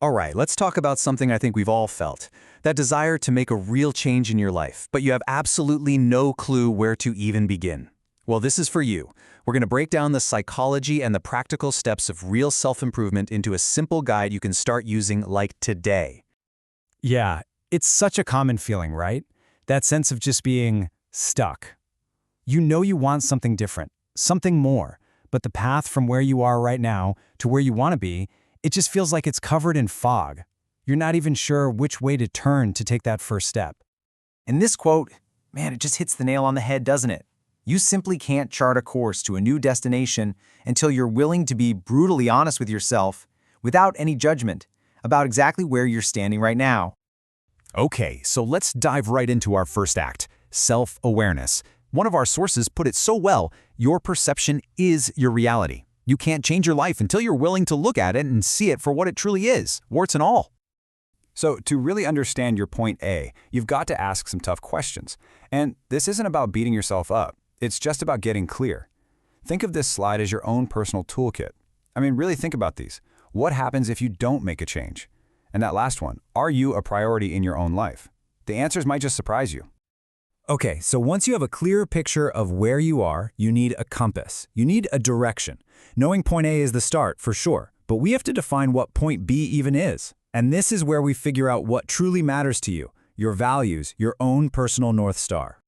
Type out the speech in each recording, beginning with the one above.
All right, let's talk about something I think we've all felt. That desire to make a real change in your life, but you have absolutely no clue where to even begin. Well, this is for you. We're going to break down the psychology and the practical steps of real self-improvement into a simple guide you can start using like today. Yeah, it's such a common feeling, right? That sense of just being stuck. You know you want something different, something more, but the path from where you are right now to where you want to be, it just feels like it's covered in fog. You're not even sure which way to turn to take that first step. And this quote, man, it just hits the nail on the head, doesn't it? You simply can't chart a course to a new destination until you're willing to be brutally honest with yourself, without any judgment, about exactly where you're standing right now. Okay, so let's dive right into our first act, self-awareness. One of our sources put it so well, your perception is your reality. You can't change your life until you're willing to look at it and see it for what it truly is, warts and all. So to really understand your point A, you've got to ask some tough questions. And this isn't about beating yourself up. It's just about getting clear. Think of this slide as your own personal toolkit. I mean, really think about these. What happens if you don't make a change? And that last one, are you a priority in your own life? The answers might just surprise you. Okay, so once you have a clear picture of where you are, you need a compass. You need a direction. Knowing point A is the start, for sure, but we have to define what point B even is. And this is where we figure out what truly matters to you, your values, your own personal North Star.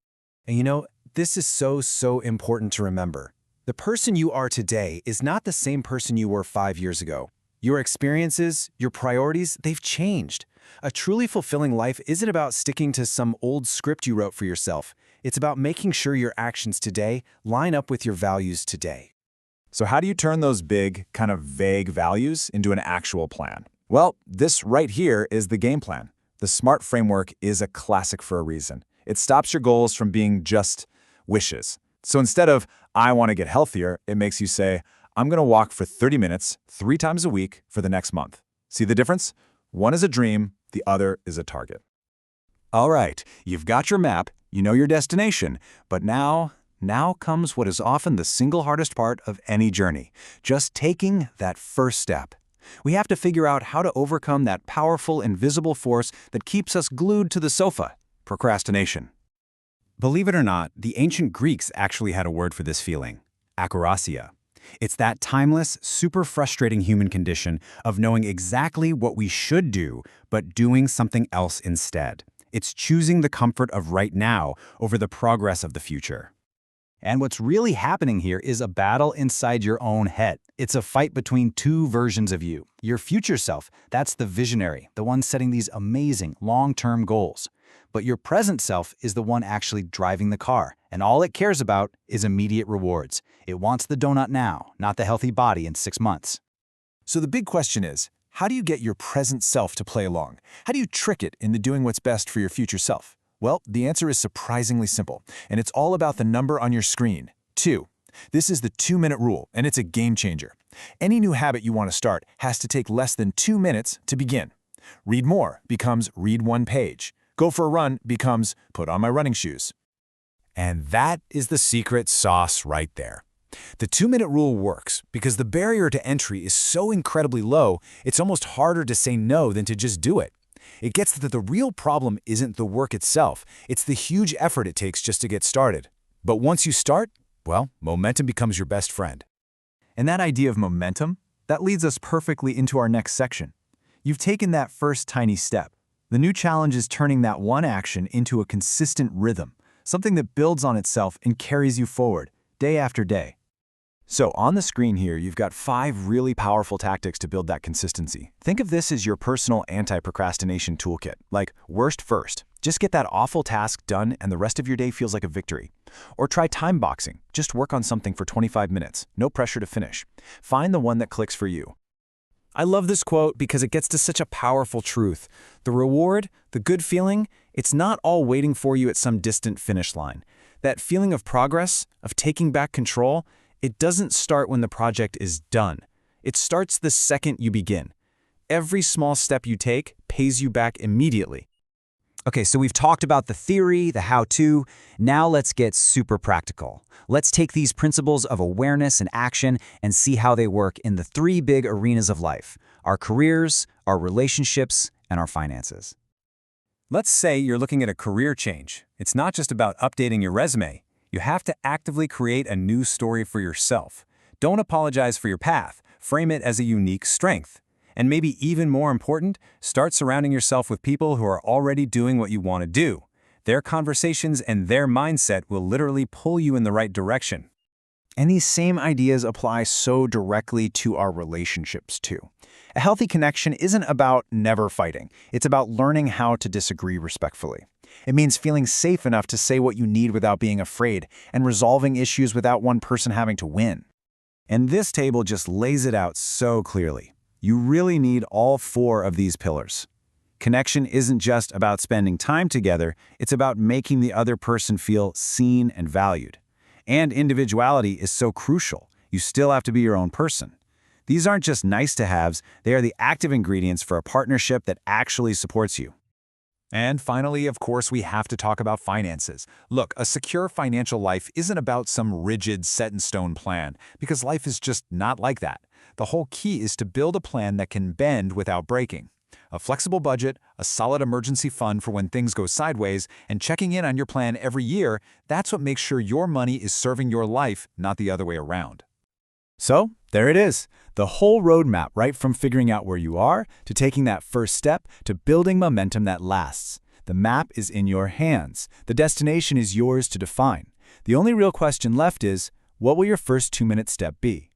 And you know, this is so important to remember. The person you are today is not the same person you were 5 years ago. Your experiences, your priorities, they've changed. A truly fulfilling life isn't about sticking to some old script you wrote for yourself. It's about making sure your actions today line up with your values today. So how do you turn those big, kind of vague values into an actual plan? Well, this right here is the game plan. The SMART framework is a classic for a reason. It stops your goals from being just wishes. So instead of, I want to get healthier, it makes you say, I'm going to walk for 30 minutes, 3 times a week for the next month. See the difference? One is a dream, the other is a target. All right, you've got your map, you know your destination, but now comes what is often the single hardest part of any journey, just taking that first step. We have to figure out how to overcome that powerful, invisible force that keeps us glued to the sofa, procrastination. Believe it or not, the ancient Greeks actually had a word for this feeling, akurasia. It's that timeless, super frustrating human condition of knowing exactly what we should do, but doing something else instead. It's choosing the comfort of right now over the progress of the future. And what's really happening here is a battle inside your own head. It's a fight between two versions of you. Your future self, that's the visionary, the one setting these amazing long-term goals. But your present self is the one actually driving the car, and all it cares about is immediate rewards. It wants the donut now, not the healthy body in 6 months. So the big question is, how do you get your present self to play along? How do you trick it into doing what's best for your future self? Well, the answer is surprisingly simple, and it's all about the number on your screen, 2. This is the 2-minute rule, and it's a game changer. Any new habit you want to start has to take less than 2 minutes to begin. Read more becomes read 1 page. Go for a run becomes put on my running shoes. And that is the secret sauce right there. The 2-minute rule works because the barrier to entry is so incredibly low, it's almost harder to say no than to just do it. It gets that the real problem isn't the work itself, it's the huge effort it takes just to get started. But once you start, well, momentum becomes your best friend. And that idea of momentum, that leads us perfectly into our next section. You've taken that first tiny step. The new challenge is turning that one action into a consistent rhythm, something that builds on itself and carries you forward, day after day. So on the screen here, you've got 5 really powerful tactics to build that consistency. Think of this as your personal anti-procrastination toolkit, like worst first. Just get that awful task done and the rest of your day feels like a victory. Or try time boxing. Just work on something for 25 minutes. No pressure to finish. Find the one that clicks for you. I love this quote because it gets to such a powerful truth. The reward, the good feeling, it's not all waiting for you at some distant finish line. That feeling of progress, of taking back control, it doesn't start when the project is done. It starts the second you begin. Every small step you take pays you back immediately. Okay, so we've talked about the theory, the how-to. Now let's get super practical. Let's take these principles of awareness and action and see how they work in the 3 big arenas of life: our careers, our relationships, and our finances. Let's say you're looking at a career change. It's not just about updating your resume. You have to actively create a new story for yourself. Don't apologize for your path. Frame it as a unique strength. And maybe even more important, start surrounding yourself with people who are already doing what you want to do. Their conversations and their mindset will literally pull you in the right direction. And these same ideas apply so directly to our relationships, too. A healthy connection isn't about never fighting. It's about learning how to disagree respectfully. It means feeling safe enough to say what you need without being afraid, and resolving issues without one person having to win. And this table just lays it out so clearly. You really need all 4 of these pillars. Connection isn't just about spending time together, it's about making the other person feel seen and valued. And individuality is so crucial. You still have to be your own person. These aren't just nice-to-haves, they are the active ingredients for a partnership that actually supports you. And finally, of course, we have to talk about finances. Look, a secure financial life isn't about some rigid, set-in-stone plan, because life is just not like that. The whole key is to build a plan that can bend without breaking. A flexible budget, a solid emergency fund for when things go sideways, and checking in on your plan every year, that's what makes sure your money is serving your life, not the other way around. So, there it is. The whole roadmap, right from figuring out where you are, to taking that first step, to building momentum that lasts. The map is in your hands. The destination is yours to define. The only real question left is, what will your first 2-minute step be?